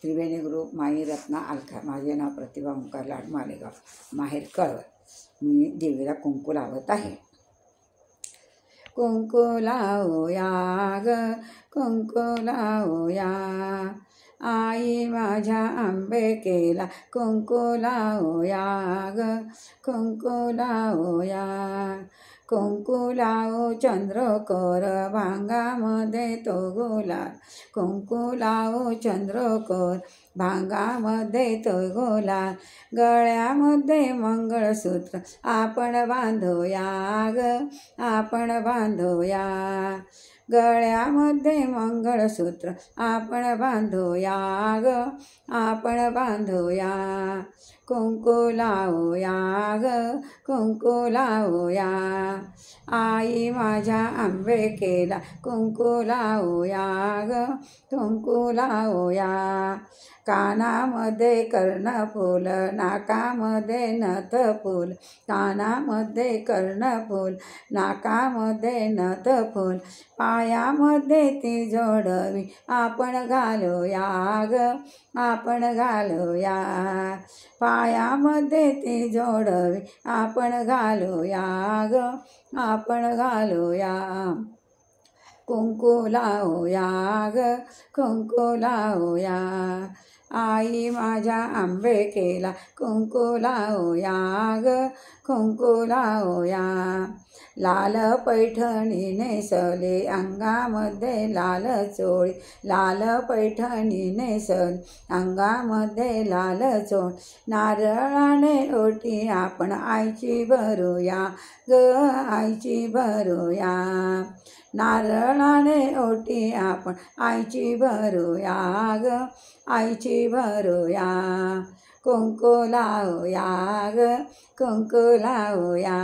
त्रिवेणी group माई रत्ना अलका. माझे नाव प्रतिभा ओंकार लाड मालेगाव, माहेर कळवण. मी देवीला कुंकू लावत आहे. कुंकू लावूया ग, कुंकू लावूया, आई माझ्या अंबिकेला कुंकू लावूया ग, कुंकू लावूया. कुंकू लावू चंद्रकोर भांगामध्ये तो गुलाल, कुंकू लावू चंद्रकोर भांगामध्ये तो गुलाल. गळ्यामध्ये मंगळसूत्र आपण बांधूया ग, आपण बांधूया. गळ्यामध्ये मंगळसूत्र आपण बांधूया ग, आपण बांधूया. कुंकू लावूया ग, कुंकू लावूया, आई माझ्या अंबिकेला कुंकू लावूया ग, कुंकू लावूया. कानामध्ये कर्णफूल, नाकामध्ये नथफूल, कानामध्ये कर्णफूल, नाकामध्ये नथफूल. पायामध्ये ती जोडवी आपण घालूया ग, आपण घालूया. पायामध्ये ती जोडवी आपण घालूया ग, आपण घालूया. कुंकू लावूया ग, कुंकू लावूया, आई माझ्या अंबिकेला कुंकू लावूया ग, कुंकू लावूया. लाल पैठणी नेसली, अंगामध्ये लाल चोळी, लाल पैठणी नेसली, अंगामध्ये लाल चोळी. नारळाने ओटी आपण आईची भरूया ग, आईची भरूया. नारळाने ओटी आपण आईची भरूया ग, आईची भरूया. कुंकू लावूया ग, कुंकू लावूया,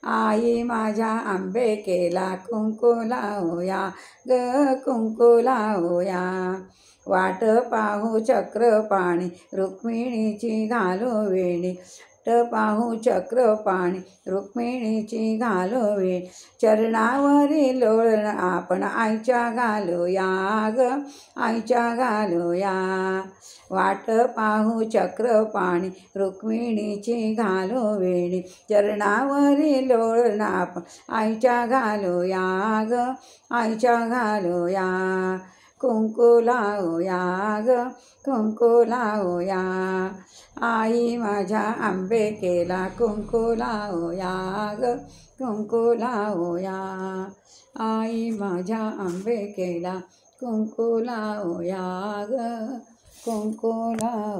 आई माझ्या अंबिकेला कुंकू लावूया ग, कुंकू लावूया. वाट पाहू चक्रपाणी रुक्मिणीची घालू वेणी, वाट पाहू चक्रपाणी रुक्मिणीची घालू वेणी. चरणावरी लोळण आपण आईच्या घालूया ग, आईच्या घालूया. वाट पाहू चक्रपाणी रुक्मिणीची घालू वेणी, चरणावरी लोळण आपण आईच्या घालूया ग, आईच्या घालूया. कुंकू लावूया ग, कुंकू लावूया, आई माझ्या अंबिकेला कुंकू लावूया ग, कुंकू लावूया, आई माझ्या अंबिकेला कुंकू लावूया ग, कुंकू लावूया.